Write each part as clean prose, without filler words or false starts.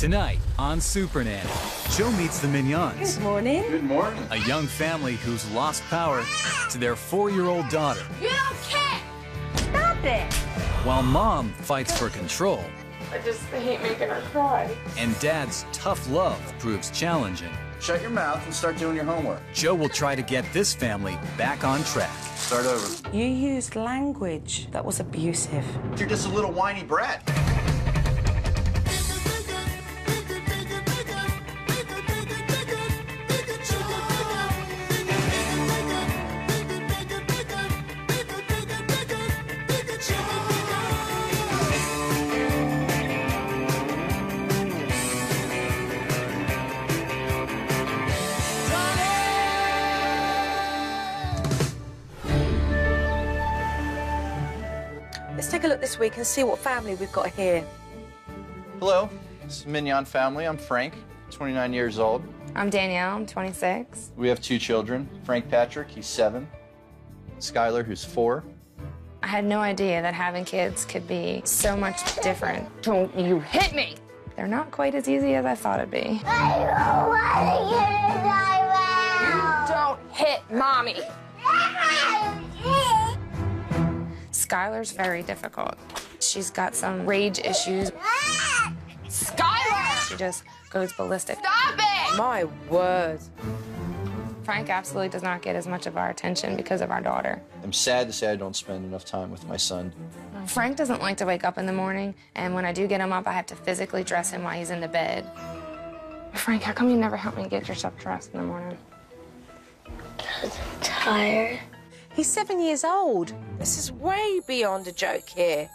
Tonight on Supernanny, Joe meets the Minyons. Good morning. Good morning. A young family who's lost power to their 4-year-old daughter. You don't care! Stop it! While mom fights for control. I just hate making her cry. And dad's tough love proves challenging. Shut your mouth and start doing your homework. Joe will try to get this family back on track. Start over. You used language that was abusive. You're just a little whiny brat. Let's take a look this week and see what family we've got here. Hello, this is Minyon family. I'm Frank, 29 years old. I'm Danielle, I'm 26. We have 2 children. Frank Patrick, he's 7. Skyler, who's 4. I had no idea that having kids could be so much different. Don't you hit me! They're not quite as easy as I thought it'd be. You don't hit mommy! Skyler's very difficult. She's got some rage issues. Skyler! She just goes ballistic. Stop it! My word. Frank absolutely does not get as much of our attention because of our daughter. I'm sad to say I don't spend enough time with my son. Frank doesn't like to wake up in the morning, and when I do get him up, I have to physically dress him while he's in the bed. Frank, how come you never help me get yourself dressed in the morning? Because I'm tired. He's 7 years old. This is way beyond a joke here.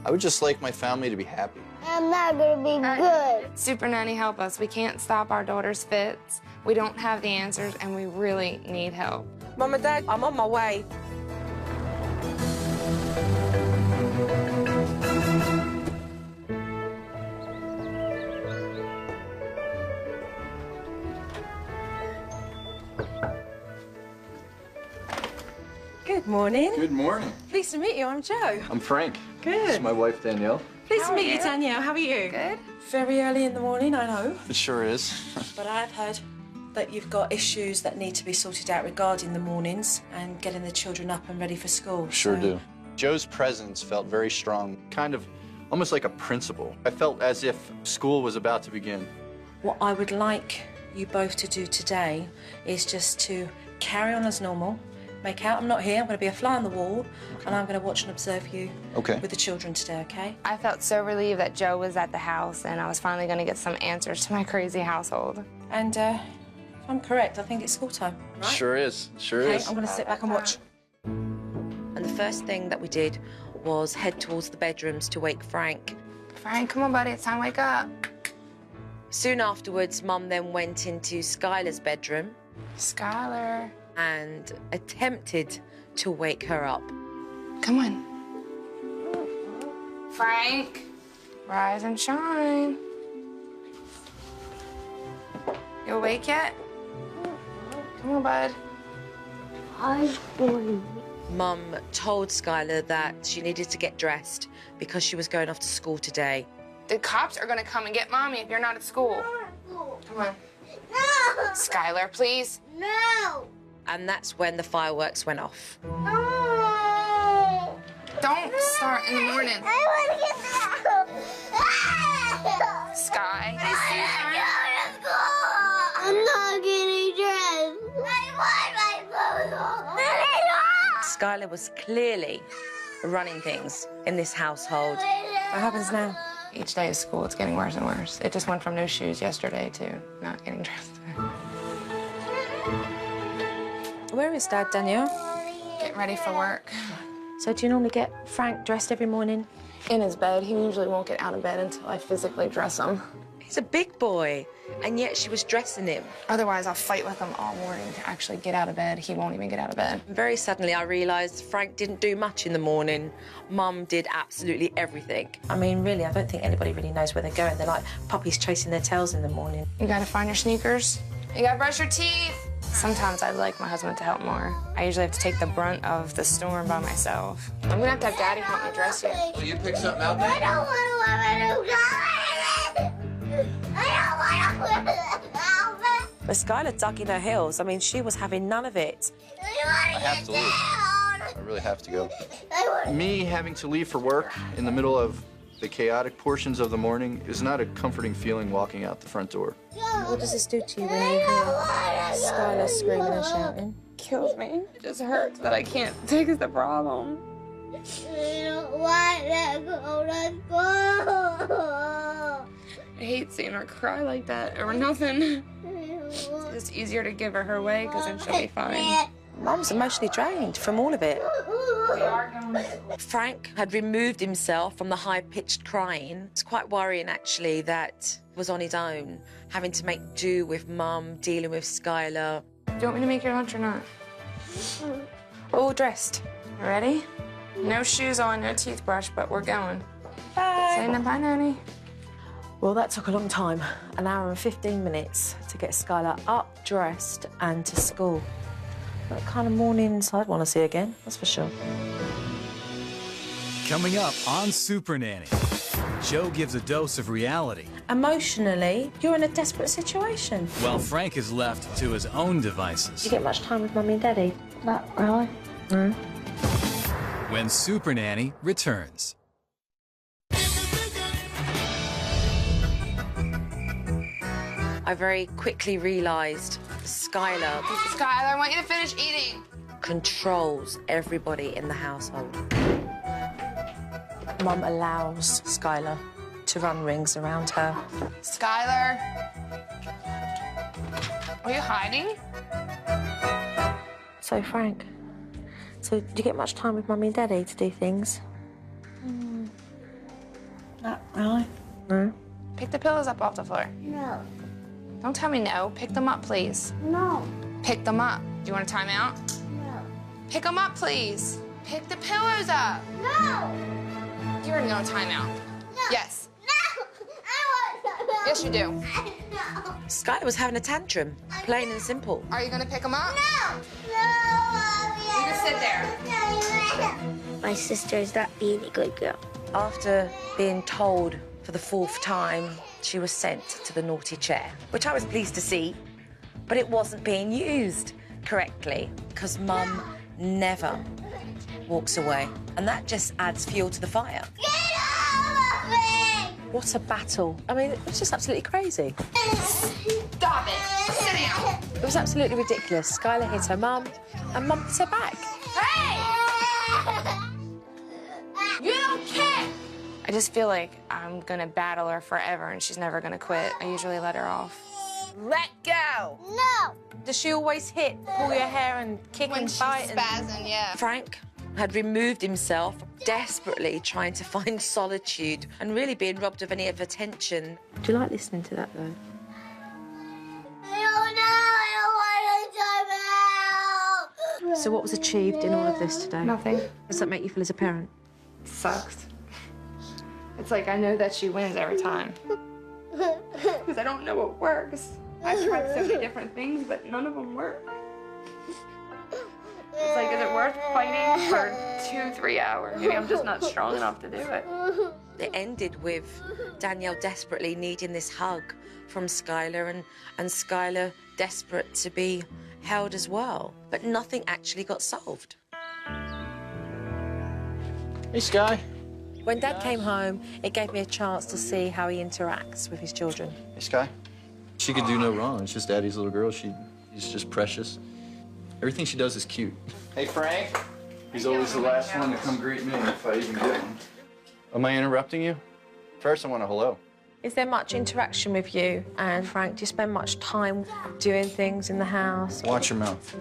I would just like my family to be happy. I'm not gonna be good. Supernanny, help us. We can't stop our daughter's fits. We don't have the answers, and we really need help. Mum and Dad, I'm on my way. Good morning. Good morning. Pleased to meet you. I'm Joe. I'm Frank. Good. This is my wife, Danielle. Pleased to How are meet you, you? Danielle. How are you? Good. Very early in the morning, I know. It sure is. But I've heard that you've got issues that need to be sorted out regarding the mornings and getting the children up and ready for school. Sure So- do. Joe's presence felt very strong, kind of almost like a principal. I felt as if school was about to begin. What I would like you both to do today is just to carry on as normal. Make out I'm not here. I'm going to be a fly on the wall, and I'm going to watch and observe you Okay. with the children today, okay? I felt so relieved that Joe was at the house, and I was finally going to get some answers to my crazy household. And if I'm correct, I think it's school time, right? Sure is. Sure Okay, is. I'm going to sit back and watch. And the first thing that we did was head towards the bedrooms to wake Frank. Frank, come on, buddy. It's time to wake up. Soon afterwards, Mum then went into Skyler's bedroom Skyler. and attempted to wake her up. Come on. Frank, rise and shine. You awake yet? Come on, bud. I'm going. Mum told Skyler that she needed to get dressed because she was going off to school today. The cops are gonna come and get mommy if you're not at school. Come on. No! Skyler, please. No! And that's when the fireworks went off. No! Don't start in the morning. I want to get out! Sky. I'm not getting dressed. I want my clothes on. Skyler was clearly running things in this household. What happens now? Each day of school, it's getting worse and worse. It just went from no shoes yesterday to not getting dressed. Where is Dad, Danielle? Get ready for work. So do you normally get Frank dressed every morning? In his bed, he usually won't get out of bed until I physically dress him. He's a big boy, and yet she was dressing him. Otherwise, I'll fight with him all morning to actually get out of bed. He won't even get out of bed. Very suddenly, I realised Frank didn't do much in the morning. Mum did absolutely everything. I mean, really, I don't think anybody really knows where they're going. They're like puppies chasing their tails in the morning. You gotta find your sneakers. You gotta brush your teeth. Sometimes I'd like my husband to help more. I usually have to take the brunt of the storm by myself. I'm gonna have to have Daddy help me dress you. Will you pick something out there? I don't want to wear a new color. But Skyler dug in her heels. I mean, she was having none of it. I have to leave. I really have to go. Me having to leave for work in the middle of the chaotic portions of the morning is not a comforting feeling walking out the front door. What does this do to you when you hear Skyler screaming and shouting? Kills me. It just hurts that I can't fix the problem. I don't want to go. Let's go. I hate seeing her cry like that over nothing. It's easier to give her way because then she'll be fine. Mum's emotionally drained from all of it. We are going. Frank had removed himself from the high-pitched crying. It's quite worrying, actually, that he was on his own, having to make do with Mum, dealing with Skyler. Do you want me to make your lunch or not? All dressed. Ready? No shoes on, no toothbrush, but we're going. Bye. Saying bye, Nanny. Well, that took a long time, an hour and 15 minutes to get Skyler up, dressed, and to school. The kind of mornings I'd want to see again, that's for sure. Coming up on Supernanny, Joe gives a dose of reality, Emotionally, you're in a desperate situation. while Frank is left to his own devices. Do you get much time with Mummy and Daddy? Not really. No. When Supernanny returns. I very quickly realised Skyler Skyler, I want you to finish eating. controls everybody in the household. Mum allows Skyler to run rings around her. Skyler. Are you hiding? So, Frank, do you get much time with Mummy and Daddy to do things? Not really. No? Pick the pillows up off the floor. No. Don't tell me no. Pick them up, please. No. Pick them up. Do you want a timeout? No. Pick them up, please. Pick the pillows up. No. You're in no timeout. No. Yes. No. I want to. Yes, you do. No. Skyler was having a tantrum, plain and simple. Are you gonna pick them up? No. No, Mommy. You just sit there. My sister is not being a good girl. After being told for the 4th time, she was sent to the naughty chair, which I was pleased to see, but it wasn't being used correctly because Mum never walks away, and that just adds fuel to the fire. Get off of me! What a battle. I mean, it was just absolutely crazy. Stop it. Sit down. It was absolutely ridiculous. Skyler hit her mum, and Mum hit her back. Hey! You don't care. I just feel like I'm gonna battle her forever and she's never gonna quit. I usually let her off. Let go! No. Does she always hit, pull your hair and kick When and she's fight? spazzing, yeah. Frank had removed himself, desperately trying to find solitude and really being robbed of any of attention. Do you like listening to that, though? So what was achieved in all of this today? Nothing. Does that make you feel as a parent? Sucks. It's like I know that she wins every time. Because I don't know what works. I've tried so many different things, but none of them work. It's like, is it worth fighting for 2-3 hours? Maybe I'm just not strong enough to do it. It ended with Danielle desperately needing this hug from Skyler and Skyler desperate to be held as well. But nothing actually got solved. Hey, Sky. When Dad came home, it gave me a chance to see how he interacts with his children. Hey, Sky. She could do no wrong. It's just Daddy's little girl. She's just precious. Everything she does is cute. Hey, Frank. He's always the last one to come greet me if I even get one. Am I interrupting you? First, I want a hello. Is there much interaction with you and Frank? Do you spend much time doing things in the house? Watch your mouth.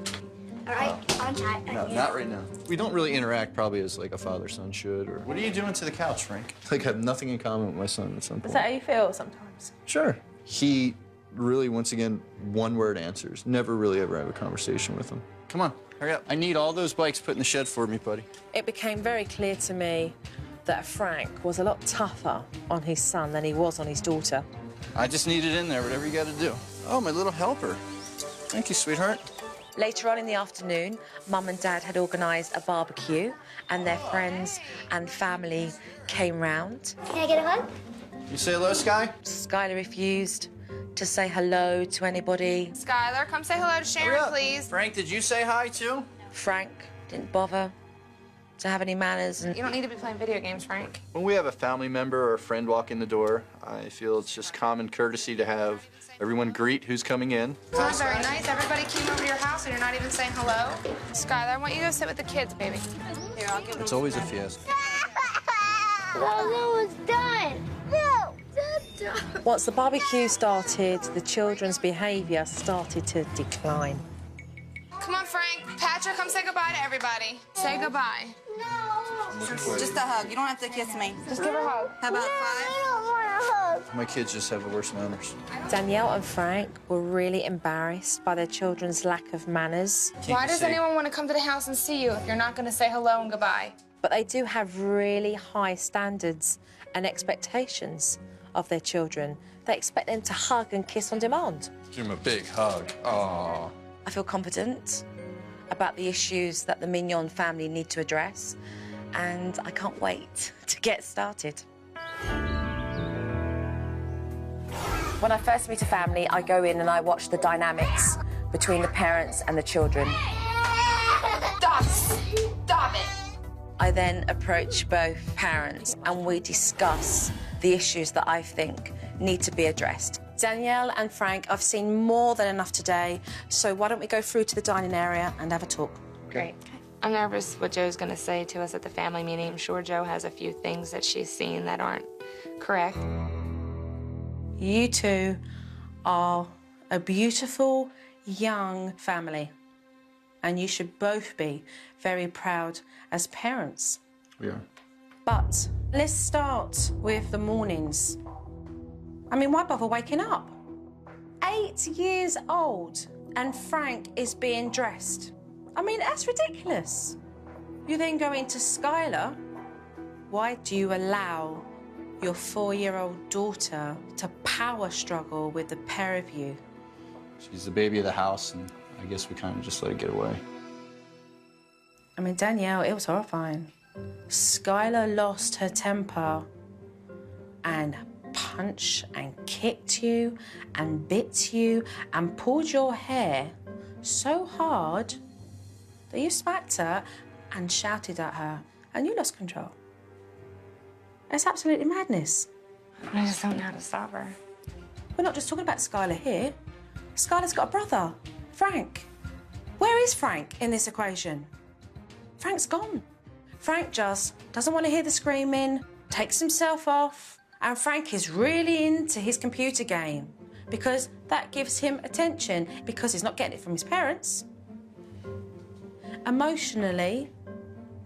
All right, on time. No, not right now. We don't really interact probably as like a father-son should. Or what are you doing to the couch, Frank? Like I have nothing in common with my son at some point. Is that how you feel sometimes? Sure. He really, once again, one-word answers. Never really ever have a conversation with him. Come on, hurry up. I need all those bikes put in the shed for me, buddy. It became very clear to me that Frank was a lot tougher on his son than he was on his daughter. I just need it in there, whatever you got to do. Oh, my little helper. Thank you, sweetheart. Later on in the afternoon, Mum and Dad had organised a barbecue and their friends and family came round. Can I get a hug? You say hello, Sky? Skyler refused to say hello to anybody. Skyler, come say hello to Sharon, please. Frank, did you say hi too? Frank didn't bother to have any manners. And You don't need to be playing video games, Frank. When we have a family member or a friend walk in the door, I feel it's just common courtesy to have everyone greet who's coming in. It's not very nice. Everybody came over to your house and you're not even saying hello. Skyler, I want you to go sit with the kids, baby. Here, I'll give them. It's always a fiesta. That was done. No, that's done. once the barbecue started, the children's behaviour started to decline. Come on, Frank. Patrick, come say goodbye to everybody. Say goodbye. Just a hug. You don't have to kiss me. Just give her a hug. How about I 5? don't want a hug. My kids just have the worst manners. Danielle and Frank were really embarrassed by their children's lack of manners. Why does anyone want to come to the house and see you if you're not going to say hello and goodbye? But they do have really high standards and expectations of their children. They expect them to hug and kiss on demand. Give them a big hug. Aww. I feel confident about the issues that the Minyon family need to address, and I can't wait to get started. When I first meet a family, I go in and I watch the dynamics between the parents and the children. Stop it. I then approach both parents and we discuss the issues that I think need to be addressed. Danielle and Frank, I've seen more than enough today, so why don't we go through to the dining area and have a talk? Great. I'm nervous what Joe's going to say to us at the family meeting. I'm sure Joe has a few things that she's seen that aren't correct. You two are a beautiful, young family, and you should both be very proud as parents. We are. But let's start with the mornings. I mean, why bother waking up? 8 years old, and Frank is being dressed. I mean, that's ridiculous. You then go into Skyler. Why do you allow your 4-year-old daughter to power struggle with the pair of you? She's the baby of the house, and I guess we kind of just let it get away. I mean, Danielle, it was horrifying. Skyler lost her temper and punched and kicked you and bit you and pulled your hair so hard that you smacked her and shouted at her and you lost control. It's absolutely madness. I just don't know how to stop her. We're not just talking about Skyler here. Skyler's got a brother, Frank. Where is Frank in this equation? Frank's gone. Frank just doesn't want to hear the screaming, takes himself off, and Frank is really into his computer game because that gives him attention because he's not getting it from his parents. Emotionally,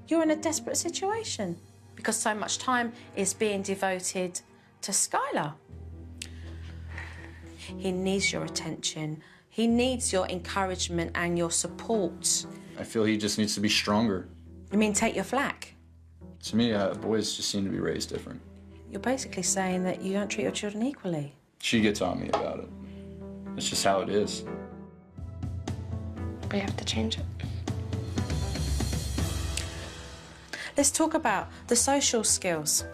you're in a desperate situation because so much time is being devoted to Skyler. He needs your attention. He needs your encouragement and your support. I feel he just needs to be stronger. You mean take your flack? To me, boys just seem to be raised different. You're basically saying that you don't treat your children equally. She gets on me about it. It's just how it is. We have to change it. Let's talk about the social skills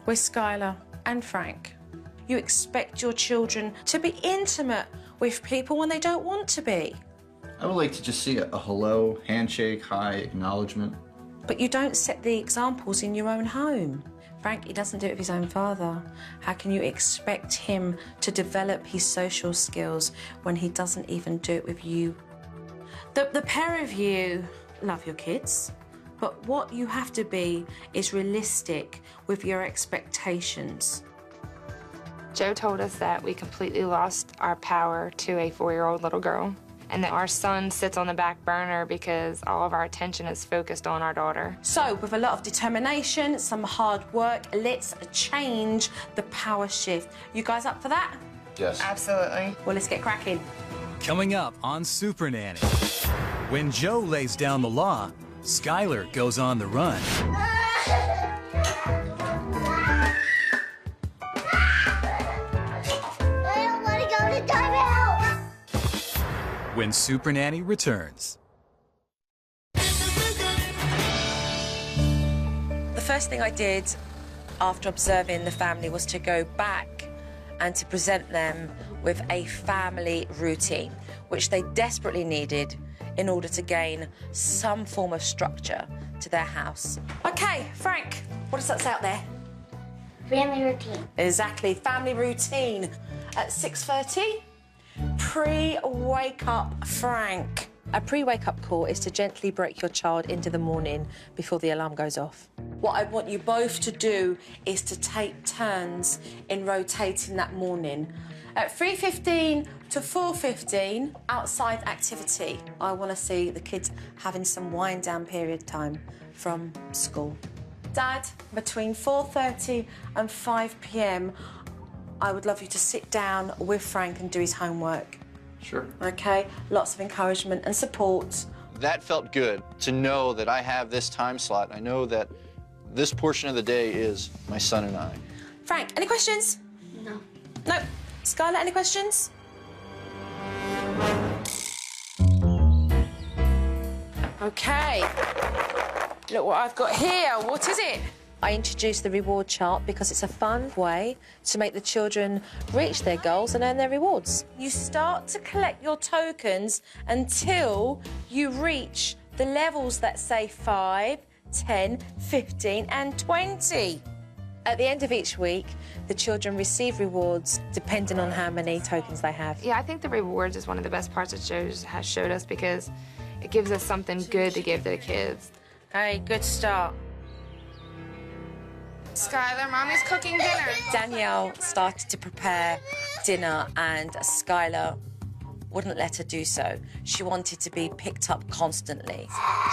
with Skyler and Frank. You expect your children to be intimate with people when they don't want to be. I would like to just see a hello, handshake, hi, acknowledgement. But you don't set the examples in your own home. Frank, he doesn't do it with his own father. How can you expect him to develop his social skills when he doesn't even do it with you? The pair of you love your kids, but what you have to be is realistic with your expectations. Joe told us that we completely lost our power to a 4-year-old little girl, and that our son sits on the back burner because all of our attention is focused on our daughter. So, with a lot of determination, some hard work, let's change the power shift. You guys up for that? Yes. Absolutely. Well, let's get cracking. Coming up on Supernanny. When Joe lays down the law, Skyler goes on the run. I don't want to go to timeout. When Supernanny returns. The first thing I did after observing the family was to go back and to present them with a family routine, which they desperately needed in order to gain some form of structure to their house. Okay, Frank, what does that say out there? Family routine. Exactly, family routine. At 6:30, pre-wake up Frank. A pre-wake up call is to gently break your child into the morning before the alarm goes off. What I want you both to do is to take turns in rotating that morning. At 3:15 to 4:15, outside activity. I want to see the kids having some wind-down period time from school. Dad, between 4:30 and 5 p.m, I would love you to sit down with Frank and do his homework. Sure. Okay? Lots of encouragement and support. That felt good to know that I have this time slot. I know that this portion of the day is my son and I. Frank, any questions? No. No. Skyler, any questions? Okay. Look what I've got here. What is it? I introduced the reward chart because it's a fun way to make the children reach their goals and earn their rewards. You start to collect your tokens until you reach the levels that say 5, 10, 15 and 20. At the end of each week, the children receive rewards depending on how many tokens they have. Yeah, I think the rewards is one of the best parts that has showed us because it gives us something good to give to the kids. Hey, good start. Skyler, Mommy's cooking dinner. Danielle started to prepare dinner and Skyler wouldn't let her do so. She wanted to be picked up constantly.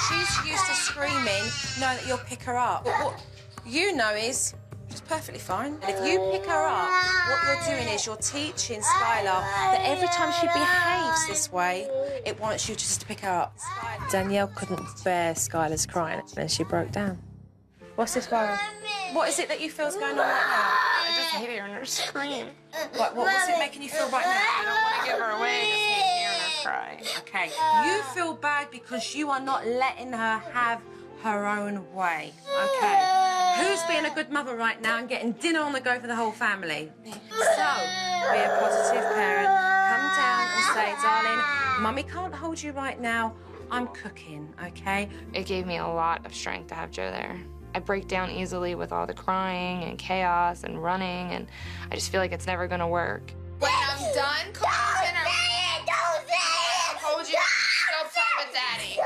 She's used to screaming, knowing that you'll pick her up. But what you know is, she's perfectly fine. And if you pick her up, what you're doing is you're teaching Skyler that every time she behaves this way, it wants you just to pick her up. Danielle couldn't bear Skyler's crying and she broke down. What's this, Viola? What is it that you feel's going on right now? I just hate hearing her scream. What's it making you feel right now? I don't want to give her away, I just hate hearing her cry. Okay, you feel bad because you are not letting her have her own way, okay? Who's being a good mother right now and getting dinner on the go for the whole family? So, be a positive parent. Come down and say, darling, Mummy can't hold you right now. I'm cooking, okay? It gave me a lot of strength to have Joe there. I break down easily with all the crying and chaos and running, and I just feel like it's never gonna work. When I'm done cooking dinner, Don't say it! I told you, go play with Daddy.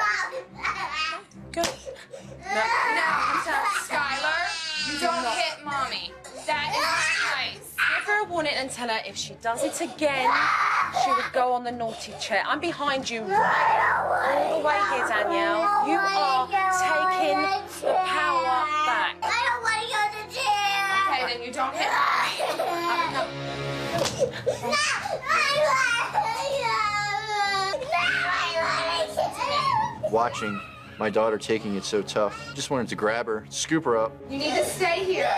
Good. No, Skyler, you don't hit Mommy. That is nice. Give her a warning and tell her if she does it again, she would go on the naughty chair. I'm behind you all the way here, Danielle. You are taking the power back. I don't want to go to the chair. Okay, then you don't hit Mommy. Watching my daughter taking it so tough, just wanted to grab her, scoop her up. You need to stay here.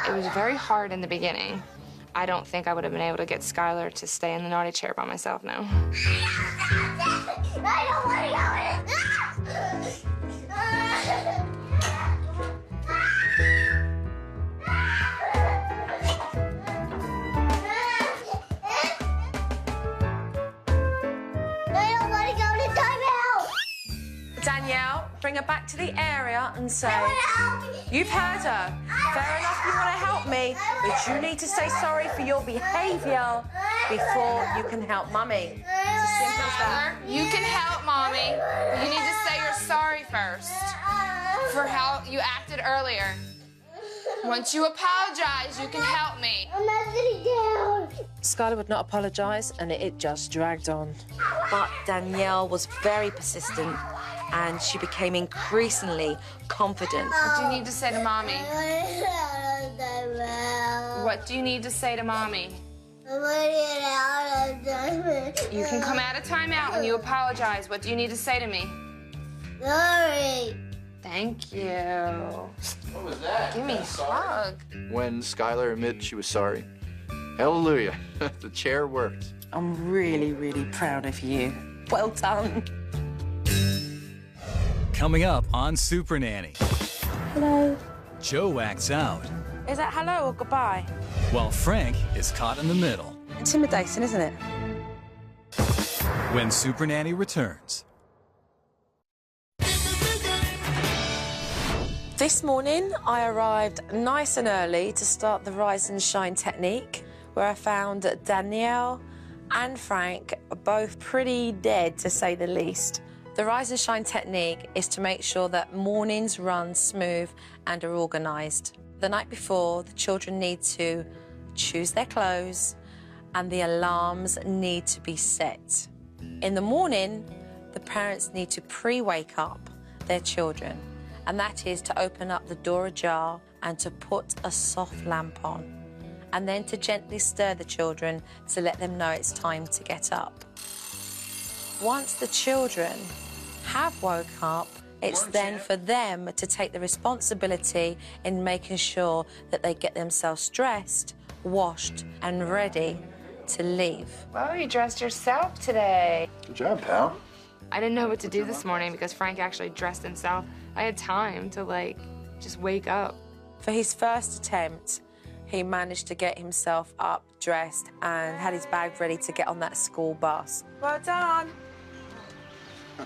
It was very hard in the beginning. I don't think I would have been able to get Skyler to stay in the naughty chair by myself now. I don't want to go. Danielle, bring her back to the area and say, you've heard her. Fair enough, you want to help me, but you need to say sorry for your behaviour before you can help Mummy. It's as simple as that. You can help Mommy, but you need to say you're sorry first for how you acted earlier. Once you apologize, you can help me. I'm not sitting down. Skyler would not apologise, and it just dragged on. But Danielle was very persistent, and she became increasingly confident. What do you need to say to Mommy? What do you need to say to Mommy? You can come out of timeout when you apologize. What do you need to say to me? Sorry. Thank you. What was that? Give me a hug. When Skylar admitted she was sorry. Hallelujah. The chair worked. I'm really, really proud of you. Well done. Coming up on Supernanny. Hello. Joe acts out Is that hello or goodbye? While Frank is caught in the middle. Intimidating, isn't it? When Supernanny returns. This morning, I arrived nice and early to start the Rise and Shine technique, where I found Danielle and Frank are both pretty dead, to say the least. The Rise and Shine technique is to make sure that mornings run smooth and are organised. The night before, the children need to choose their clothes and the alarms need to be set. In the morning, the parents need to pre-wake up their children, and that is to open up the door ajar and to put a soft lamp on, and then to gently stir the children to let them know it's time to get up. Once the children have woke up, it's then for them to take the responsibility in making sure that they get themselves dressed, washed, and ready to leave. Well, you dressed yourself today. Good job, pal. I didn't know what to do this morning because Frank actually dressed himself. I had time to, like, just wake up. For his first attempt, he managed to get himself up, dressed, and had his bag ready to get on that school bus. Well done.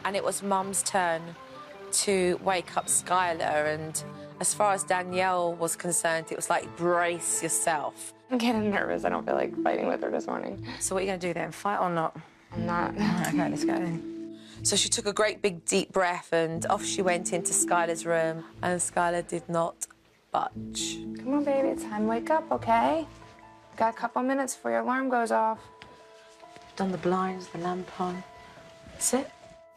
And it was Mum's turn to wake up Skyler, and as far as Danielle was concerned, it was like, brace yourself. I'm getting nervous. I don't feel like fighting with her this morning. So what are you going to do then, fight or not? I'm not. Okay, let's go then. So she took a great big deep breath and off she went into Skyler's room, and Skyler did not budge. Come on, baby, it's time to wake up, okay? Got a couple minutes before your alarm goes off. Done the blinds, the lamp on. That's it.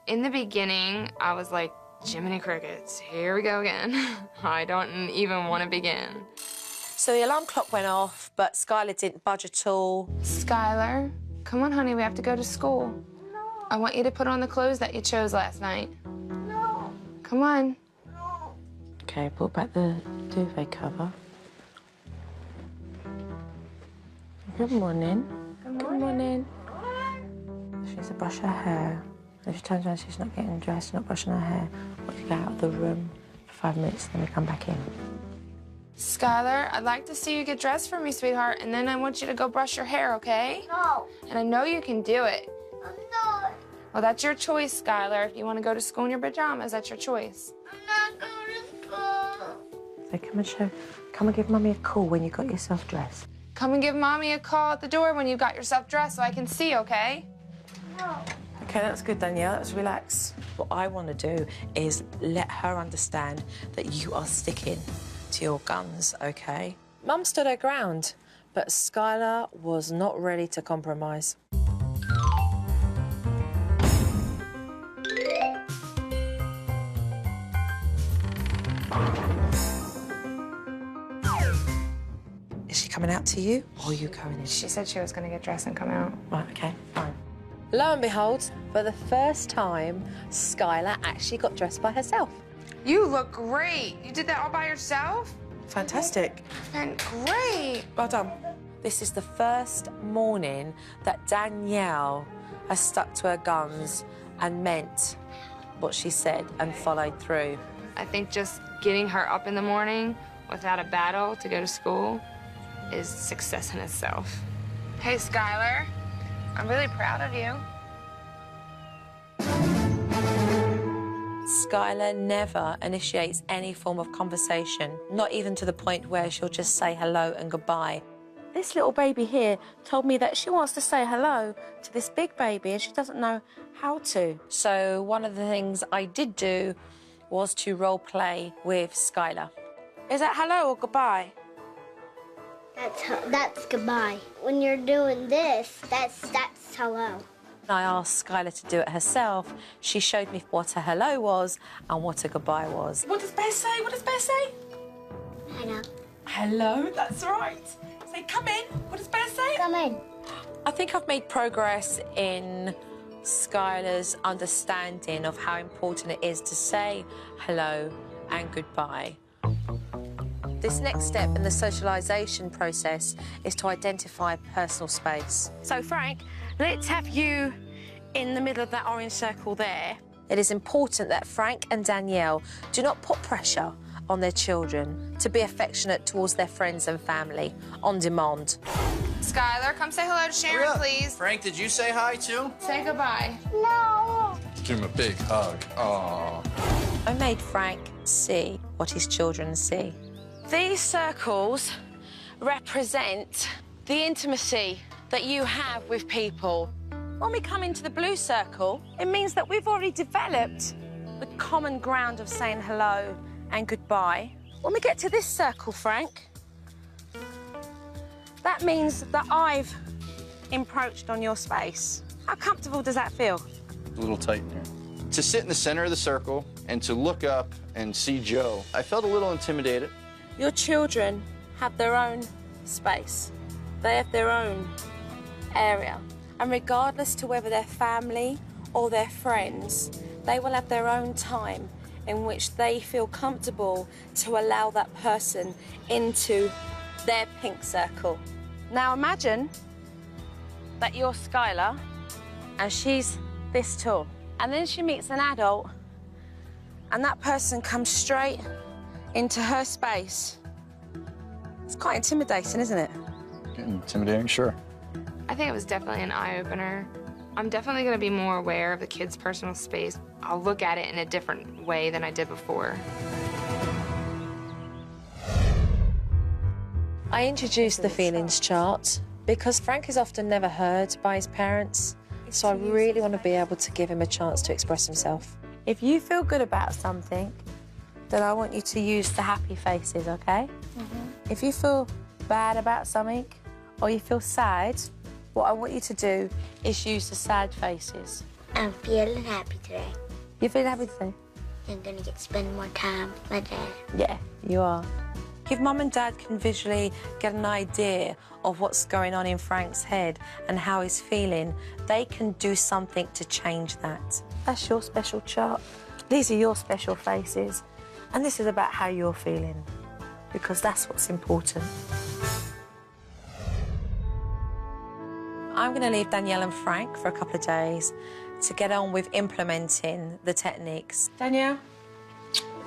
In the beginning, I was like, Jiminy Crickets, here we go again. I don't even want to begin. So the alarm clock went off, but Skyler didn't budge at all. Skyler, come on, honey, we have to go to school. No. I want you to put on the clothes that you chose last night. No. Come on. No. Okay, pull back the duvet cover. Good morning. Good morning. She needs to brush her hair. If she turns around, she's not getting dressed, not brushing her hair. I want to go out of the room for 5 minutes, then we come back in. Skyler, I'd like to see you get dressed for me, sweetheart, and then I want you to go brush your hair, okay? No. And I know you can do it. I'm not. Well, that's your choice, Skyler. If you want to go to school in your pajamas, that's your choice. I'm not going to school. So come and give Mummy a call when you got yourself dressed. Come and give Mommy a call at the door when you've got yourself dressed so I can see, okay? No. Okay, that's good, Danielle. Let's relax. What I want to do is let her understand that you are sticking to your guns, okay? Mum stood her ground, but Skyler was not ready to compromise. Is she coming out to you, or are you going in? She said she was going to get dressed and come out. Right, okay, fine. Lo and behold, for the first time, Skyler actually got dressed by herself. You look great. You did that all by yourself? Fantastic. And great. Well done. This is the first morning that Danielle has stuck to her guns and meant what she said and followed through. I think just getting her up in the morning without a battle to go to school is success in itself. Hey, Skyler, I'm really proud of you. Skyler never initiates any form of conversation, not even to the point where she'll just say hello and goodbye. This little baby here told me that she wants to say hello to this big baby and she doesn't know how to. So one of the things I did do was to role play with Skyler. Is that hello or goodbye? That's goodbye. When you're doing this, that's hello. I asked Skyler to do it herself. She showed me what a hello was and what a goodbye was. What does Bear say? What does Bear say? Hello. Hello, that's right. Say, come in. What does Bear say? Come in. I think I've made progress in Skyler's understanding of how important it is to say hello and goodbye. This next step in the socialisation process is to identify personal space. So, Frank, let's have you in the middle of that orange circle there. It is important that Frank and Danielle do not put pressure on their children, to be affectionate towards their friends and family, on demand. Skyler, come say hello to Sharon, please. Frank, did you say hi too? Say goodbye. No. Give him a big hug. Aww. I made Frank see what his children see. These circles represent the intimacy that you have with people. When we come into the blue circle, it means that we've already developed the common ground of saying hello and goodbye. When we get to this circle, Frank, that means that I've encroached on your space. How comfortable does that feel? A little tight in here. To sit in the center of the circle and to look up and see Joe, I felt a little intimidated. Your children have their own space. They have their own area. And regardless to whether they're family or their friends, they will have their own time in which they feel comfortable to allow that person into their pink circle. Now imagine that you're Skyler and she's this tall. And then she meets an adult and that person comes straight into her space. It's quite intimidating, isn't it? Intimidating, sure. I think it was definitely an eye-opener. I'm definitely going to be more aware of the kids' personal space. I'll look at it in a different way than I did before. I introduced the feelings chart because Frank is often never heard by his parents, so I really want to be able to give him a chance to express himself. If you feel good about something, then I want you to use the happy faces, okay? If you feel bad about something or you feel sad, what I want you to do is use the sad faces. I'm feeling happy today. You feel happy today? I'm gonna get to spend more time with my dad. Yeah, you are. If Mum and Dad can visually get an idea of what's going on in Frank's head and how he's feeling, they can do something to change that. That's your special chart. These are your special faces. And this is about how you're feeling, because that's what's important. I'm going to leave Danielle and Frank for a couple of days to get on with implementing the techniques. Danielle,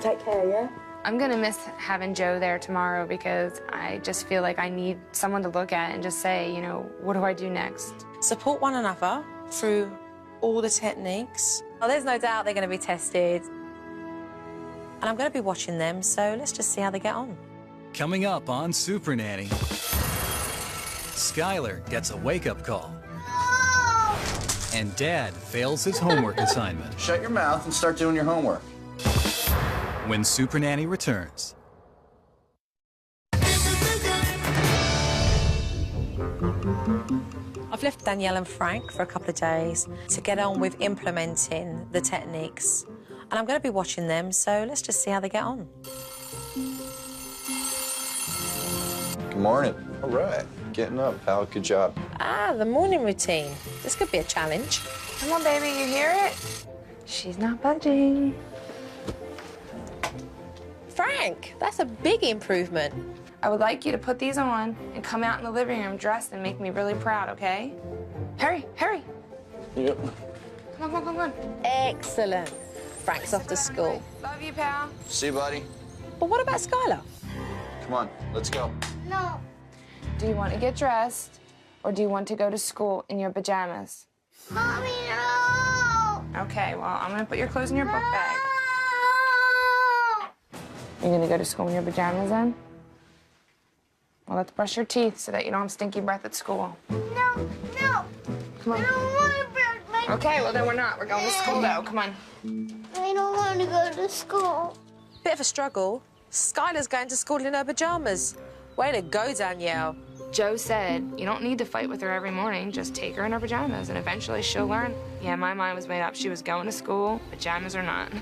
take care, yeah? I'm going to miss having Joe there tomorrow because I just feel like I need someone to look at and just say, you know, what do I do next? Support one another through all the techniques. Well, there's no doubt they're going to be tested. And I'm going to be watching them, so let's just see how they get on. Coming up on Supernanny, Skyler gets a wake-up call. And Dad fails his homework assignment. Shut your mouth and start doing your homework. When Supernanny returns. I've left Danielle and Frank for a couple of days to get on with implementing the techniques. And I'm going to be watching them, so let's just see how they get on. Good morning. All right. Getting up, pal. Good job. Ah, the morning routine. This could be a challenge. Come on, baby, you hear it? She's not budging. Frank, that's a big improvement. I would like you to put these on and come out in the living room dressed and make me really proud, okay? Hurry, hurry. Yep. Come on, come on, come on. Excellent. Frank's off to school. Love you, pal. See you, buddy. But what about Skyler? Come on, let's go. No. Do you want to get dressed or do you want to go to school in your pajamas? Mommy, no. Okay, well, I'm going to put your clothes in your book bag. No. You're going to go to school in your pajamas then? Well, let's brush your teeth so that you don't have stinky breath at school. No, no. Come on. I don't want to brush my Okay, well, then we're not. We're going to school, though. Come on. I don't want to go to school. Bit of a struggle. Skyler's going to school in her pajamas. Way to go, Danielle. Joe said, you don't need to fight with her every morning. Just take her in her pajamas, and eventually she'll learn. Yeah, my mind was made up. She was going to school, pajamas or not.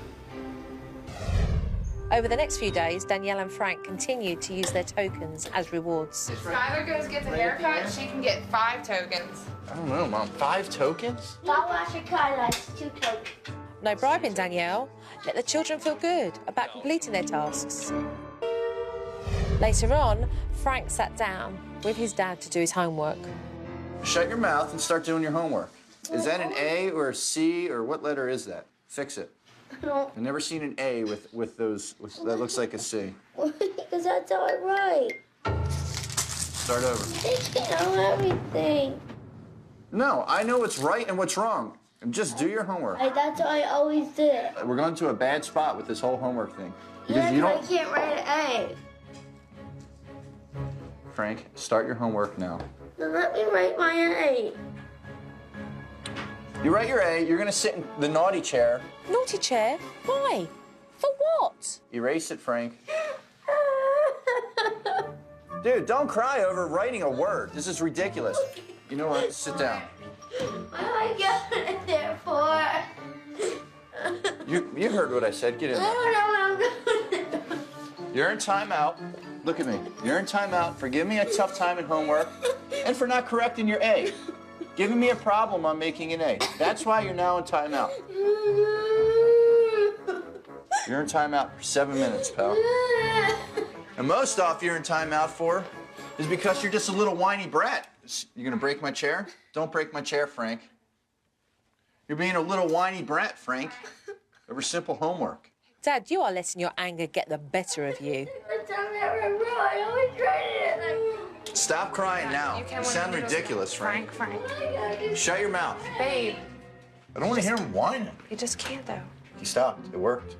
Over the next few days, Danielle and Frank continued to use their tokens as rewards. If Skyler goes gets a haircut, she can get 5 tokens. I don't know, Mom. 5 tokens? Stop washing car lights, 2 tokens. No bribing, Danielle. Let the children feel good about completing their tasks. Later on, Frank sat down with his dad to do his homework. Shut your mouth and start doing your homework. Is that an A or a C or what letter is that? Fix it. No, I've never seen an A with those, that looks like a C. because that's how I write. Start over. They can't know everything. No, I know what's right and what's wrong. And just do your homework. That's how I always did. We're going to a bad spot with this whole homework thing. Because Yeah, you I don't... can't write an A. Frank, start your homework now. Then let me write my A. You write your A, you're gonna sit in the naughty chair. Naughty chair? Why? For what? Erase it, Frank. Dude, don't cry over writing a word. This is ridiculous. You know what? Sit down. What am I going in there for? You heard what I said. Get in I there. don't know what I'm going. You're in timeout. Look at me. You're in timeout for giving me a tough time in homework and for not correcting your A. Giving me a problem on making an A. That's why you're now in timeout. You're in timeout for 7 minutes, pal. And most off you're in timeout for is because you're just a little whiny brat. You're gonna break my chair? Don't break my chair, Frank. You're being a little whiny brat, Frank, over simple homework. Dad, you are letting your anger get the better of you. I always tried it. Stop crying now. You sound ridiculous, Frank. Frank. Shut your mouth. Babe. I don't want to hear him whining. You just can't, though. He stopped. It worked.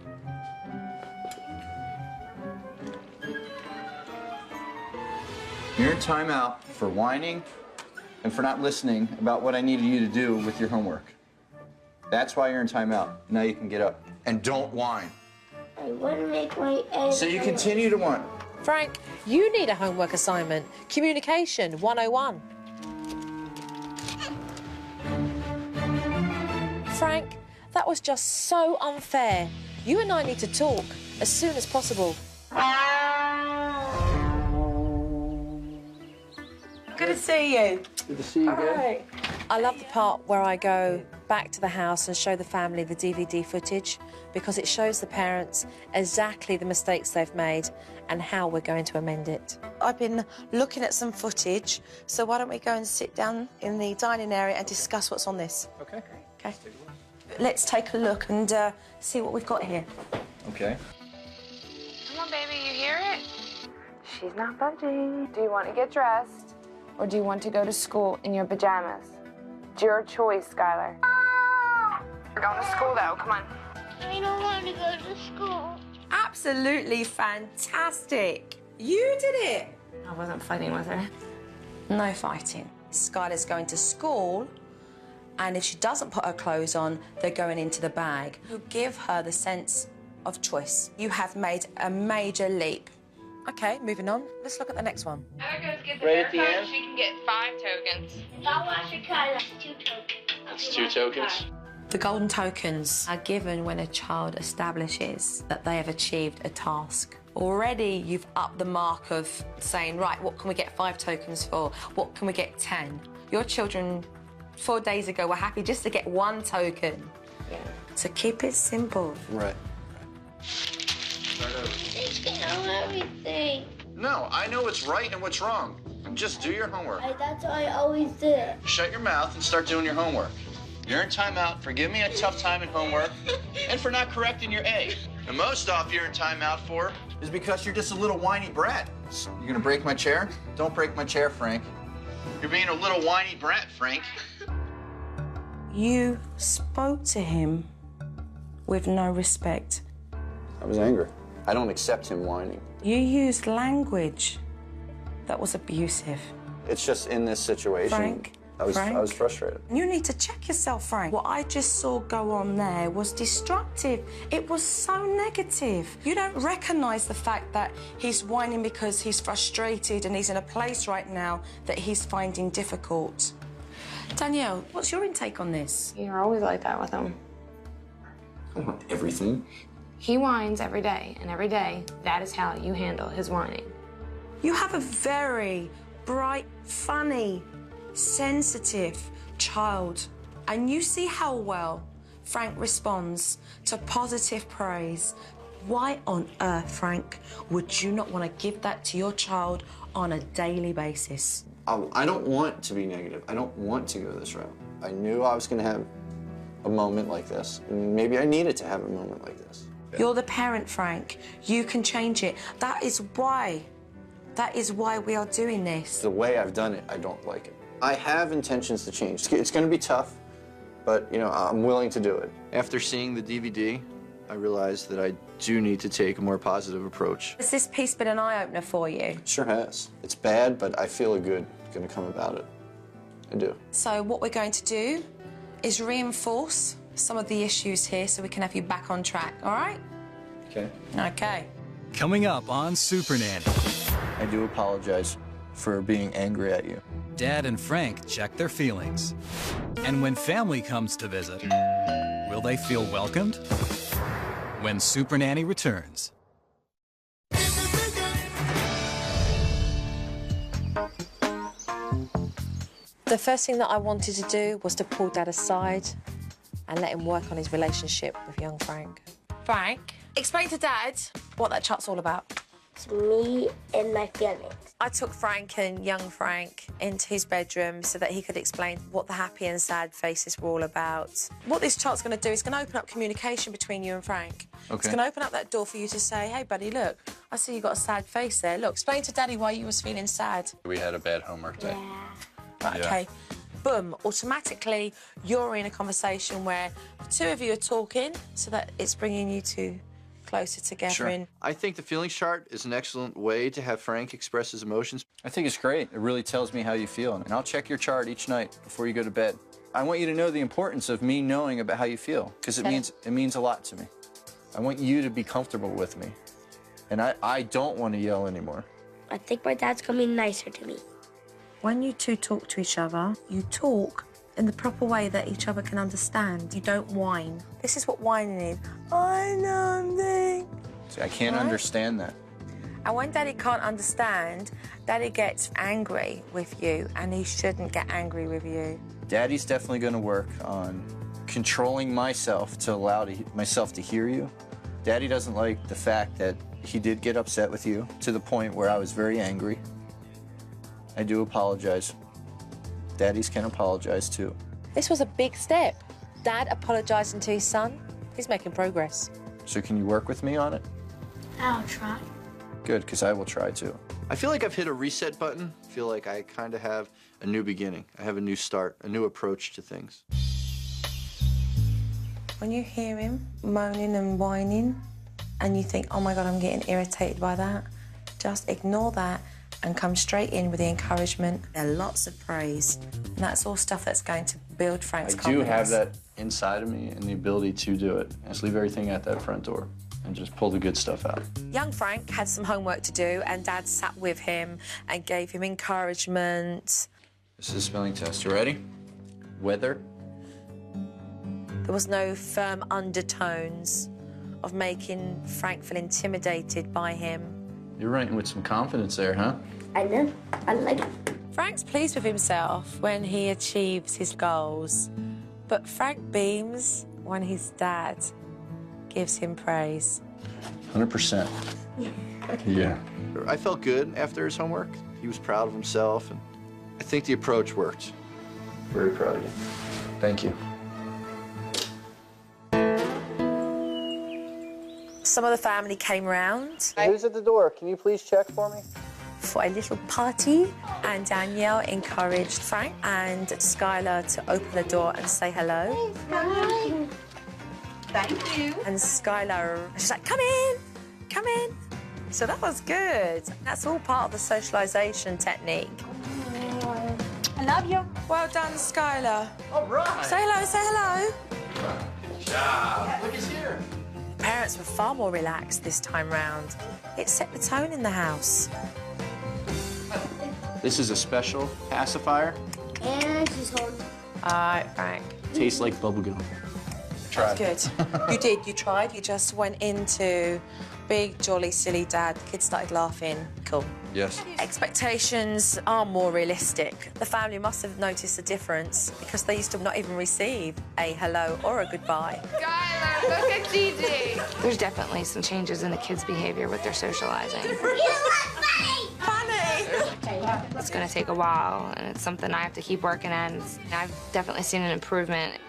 You're in timeout for whining and for not listening about what I needed you to do with your homework. That's why you're in timeout. Now you can get up. And don't whine. I want to make my A. So you continue to whine. Frank, you need a homework assignment. Communication 101. Frank, that was just so unfair. You and I need to talk as soon as possible. Good to see you. Good to see you again. I love the part where I go back to the house and show the family the DVD footage because it shows the parents exactly the mistakes they've made and how we're going to amend it. I've been looking at some footage, so why don't we go and sit down in the dining area and discuss what's on this? Okay. Okay. Let's take a look and see what we've got here. Okay. Come on, baby, you hear it? She's not budging. Do you want to get dressed, or do you want to go to school in your pajamas? It's your choice, Skyler. We're going to school, though. Come on. I don't want to go to school. Absolutely fantastic. You did it. I wasn't fighting with her. No fighting. Skyler's going to school, and if she doesn't put her clothes on, they're going into the bag. You give her the sense of choice. You have made a major leap. Okay, moving on. Let's look at the next one. Heather goes get the Right at the haircut. end? She can get 5 tokens. I want to cut. That's 2 tokens. That's 2 tokens. The golden tokens are given when a child establishes that they have achieved a task. Already you've upped the mark of saying, right, what can we get 5 tokens for? What can we get 10? Your children 4 days ago were happy just to get 1 token. Yeah. So keep it simple. Right. They can't know everything. No, I know what's right and what's wrong. And just do your homework. That's how I always did. Shut your mouth and start doing your homework. You're in timeout for giving me a tough time in homework and for not correcting your A. And most off you're in timeout for is because you're just a little whiny brat. You're gonna break my chair? Don't break my chair, Frank. You're being a little whiny brat, Frank. You spoke to him with no respect. I was angry. I don't accept him whining. You used language that was abusive. It's just in this situation. Frank, I was frustrated. You need to check yourself, Frank. What I just saw go on there was destructive. It was so negative. You don't recognise the fact that he's whining because he's frustrated and he's in a place right now that he's finding difficult. Danielle, what's your intake on this? You're always like that with him. I don't want everything. He whines every day, and every day, that is how you handle his whining. You have a very bright, funny, sensitive child, and you see how well Frank responds to positive praise. Why on earth, Frank, would you not want to give that to your child on a daily basis? I don't want to be negative. I don't want to go this route. I knew I was going to have a moment like this. And maybe I needed to have a moment like this. You're the parent, Frank. You can change it. That is why we are doing this. The way I've done it, I don't like it. I have intentions to change. It's going to be tough, but, you know, I'm willing to do it. After seeing the DVD, I realized that I do need to take a more positive approach. Has this piece been an eye-opener for you? It sure has. It's bad, but I feel a good going to come about it. I do. So what we're going to do is reinforce some of the issues here so we can have you back on track, all right? Okay. Okay. Coming up on Supernanny, I do apologize for being angry at you. Dad and Frank check their feelings. And when family comes to visit, will they feel welcomed? When Supernanny returns. The first thing that I wanted to do was to pull Dad aside and let him work on his relationship with young Frank. Frank, explain to Dad what that chart's all about. It's me and my feelings. I took Frank and young Frank into his bedroom so that he could explain what the happy and sad faces were all about. What this chart's going to do is going to open up communication between you and Frank. Okay. It's going to open up that door for you to say, hey, buddy, look, I see you got a sad face there. Look, explain to Daddy why you was feeling sad. We had a bad homework day. Right, okay. Boom, automatically you're in a conversation where the two of you are talking so that it's bringing you two closer together. Sure. I think the feelings chart is an excellent way to have Frank express his emotions. I think it's great. It really tells me how you feel. And I'll check your chart each night before you go to bed. I want you to know the importance of me knowing about how you feel, because it means a lot to me. I want you to be comfortable with me. And I don't want to yell anymore. I think my dad's coming nicer to me. When you two talk to each other, you talk in the proper way that each other can understand. You don't whine. This is what whining is. I know thing. See, I can't understand that. And when Daddy can't understand, Daddy gets angry with you, and he shouldn't get angry with you. Daddy's definitely going to work on controlling myself to allow myself to hear you. Daddy doesn't like the fact that he did get upset with you to the point where I was very angry. I do apologize. Daddies can apologize too. This was a big step. Dad apologizing to his son. He's making progress. So can you work with me on it? I'll try. Good, because I will try too. I feel like I've hit a reset button. I feel like I kind of have a new beginning. I have a new start, a new approach to things. When you hear him moaning and whining and you think, oh my God, I'm getting irritated by that, just ignore that and come straight in with the encouragement and lots of praise. And that's all stuff that's going to build Frank's confidence. I do have that inside of me and the ability to do it. I just leave everything at that front door and just pull the good stuff out. Young Frank had some homework to do and Dad sat with him and gave him encouragement. This is a spelling test. You ready? Weather. There was no firm undertones of making Frank feel intimidated by him. You're writing with some confidence there, huh? I know. I like it. Frank's pleased with himself when he achieves his goals, but Frank beams when his dad gives him praise. 100%. Yeah. I felt good after his homework. He was proud of himself, and I think the approach worked. Very proud of you. Thank you. Some of the family came round. Who's at the door? Can you please check for me? For a little party, and Danielle encouraged Frank and Skyler to open the door and say hello. Hi. Thank you. And Skyler, she's like, come in, come in. So that was good. That's all part of the socialization technique. I love you. Well done, Skyler. All right. Say hello, say hello. Good job. Look, he's here. Parents were far more relaxed this time round. It set the tone in the house. This is a special pacifier. And she's home. All right, Frank. Tastes like bubblegum. Try it. Good. You did, you tried. You just went into big, jolly, silly dad. The kids started laughing. Cool. Yes. Expectations are more realistic. The family must have noticed a difference because they used to not even receive a hello or a goodbye. Skyler, look at Gigi. There's definitely some changes in the kids' behavior with their socializing. You look funny! It's going to take a while, and it's something I have to keep working at. I've definitely seen an improvement.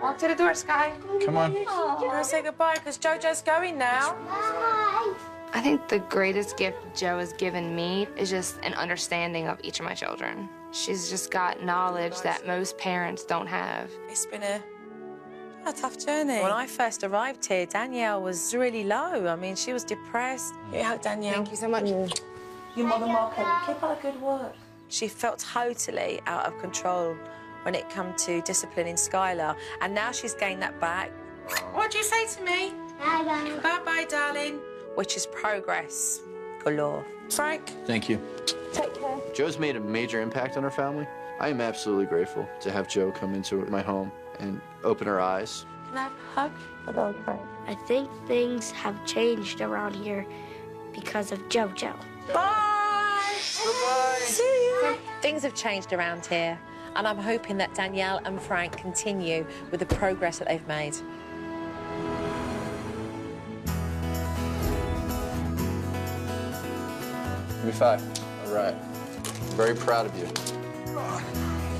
Walk to the door, Sky. Come on. I'm gonna say goodbye because JoJo's going now. Bye. I think the greatest gift Joe has given me is just an understanding of each of my children. She's just got knowledge that most parents don't have. It's been a tough journey. When I first arrived here, Danielle was really low. I mean, she was depressed. Here you go, Danielle. Thank you so much. You're more than welcome. Keep up the good work. She felt totally out of control when it came to disciplining Skyler, and now she's gained that back. What'd you say to me? Bye-bye. Bye-bye, darling. Which is progress galore. Frank? Thank you. Take care. Joe's made a major impact on our family. I am absolutely grateful to have Joe come into my home and open her eyes. Can I have a hug? Hello, Frank. I think things have changed around here because of JoJo. Bye! Bye-bye. See you. Things have changed around here, and I'm hoping that Danielle and Frank continue with the progress that they've made. Give me 5. All right. Very proud of you.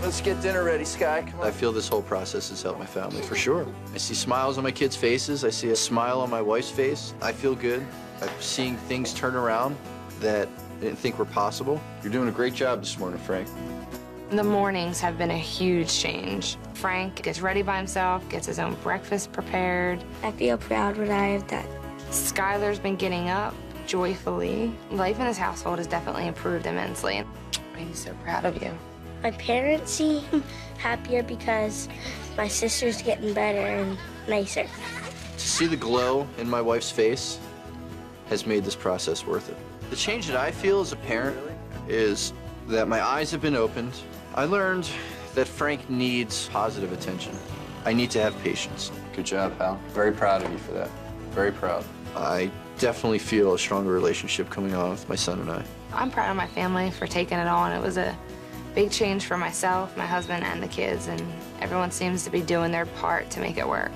Let's get dinner ready, Sky. Come on. I feel this whole process has helped my family, for sure. I see smiles on my kids' faces. I see a smile on my wife's face. I feel good. I'm seeing things turn around that I didn't think were possible. You're doing a great job this morning, Frank. The mornings have been a huge change. Frank gets ready by himself, gets his own breakfast prepared. I feel proud when I have that. Skyler's been getting up joyfully. Life in this household has definitely improved immensely. I'm so proud of you. My parents seem happier because my sister's getting better and nicer. To see the glow in my wife's face has made this process worth it. The change that I feel as a parent is that my eyes have been opened. I learned that Frank needs positive attention. I need to have patience. Good job, pal. Very proud of you for that. Very proud. I definitely feel a stronger relationship coming on with my son and I. I'm proud of my family for taking it on. It was a big change for myself, my husband, and the kids, and everyone seems to be doing their part to make it work.